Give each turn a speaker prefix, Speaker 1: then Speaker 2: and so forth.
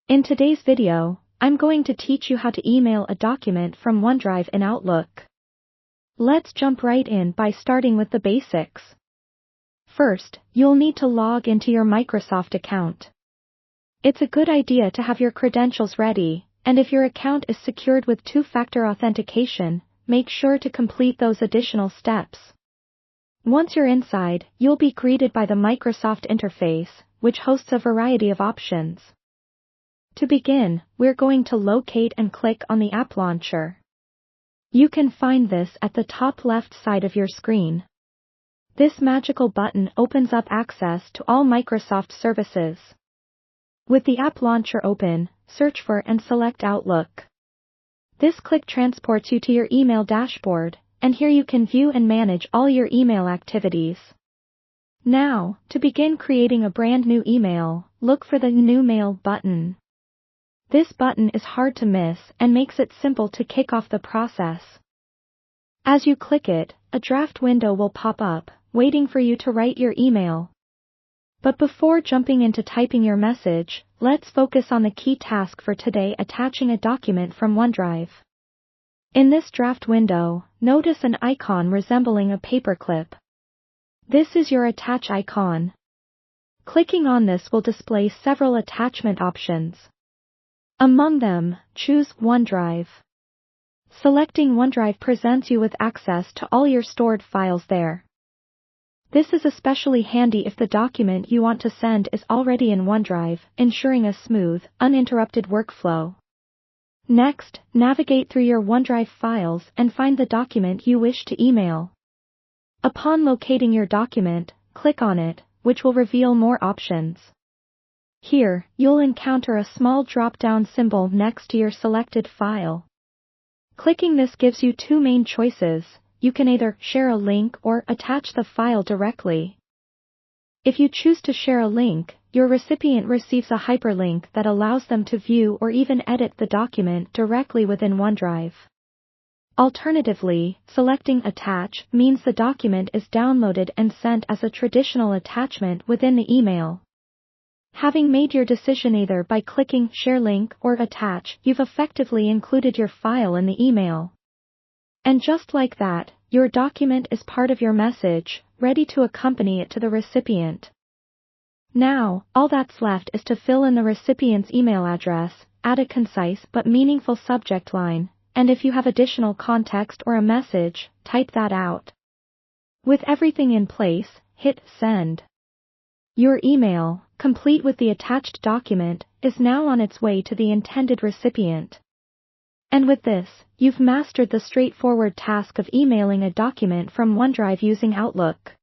Speaker 1: In today's video, I'm going to teach you how to email a document from OneDrive in Outlook. Let's jump right in by starting with the basics. First, you'll need to log into your Microsoft account. It's a good idea to have your credentials ready, and if your account is secured with two-factor authentication, make sure to complete those additional steps. Once you're inside, you'll be greeted by the Microsoft interface, which hosts a variety of options. To begin, we're going to locate and click on the app launcher. You can find this at the top left side of your screen. This magical button opens up access to all Microsoft services. With the app launcher open, search for and select Outlook. This click transports you to your email dashboard, and here you can view and manage all your email activities. Now, to begin creating a brand new email, look for the New Mail button. This button is hard to miss and makes it simple to kick off the process. As you click it, a draft window will pop up, waiting for you to write your email. But before jumping into typing your message, let's focus on the key task for today: attaching a document from OneDrive. In this draft window, notice an icon resembling a paperclip. This is your attach icon. Clicking on this will display several attachment options. Among them, choose OneDrive. Selecting OneDrive presents you with access to all your stored files there. This is especially handy if the document you want to send is already in OneDrive, ensuring a smooth, uninterrupted workflow. Next, navigate through your OneDrive files and find the document you wish to email. Upon locating your document, click on it, which will reveal more options. Here, you'll encounter a small drop-down symbol next to your selected file. Clicking this gives you two main choices: you can either share a link or attach the file directly. If you choose to share a link, your recipient receives a hyperlink that allows them to view or even edit the document directly within OneDrive. Alternatively, selecting Attach means the document is downloaded and sent as a traditional attachment within the email. Having made your decision either by clicking Share Link or Attach, you've effectively included your file in the email. And just like that, your document is part of your message, ready to accompany it to the recipient. Now, all that's left is to fill in the recipient's email address, add a concise but meaningful subject line, and if you have additional context or a message, type that out. With everything in place, hit Send. Your email, complete with the attached document, is now on its way to the intended recipient. And with this, you've mastered the straightforward task of emailing a document from OneDrive using Outlook.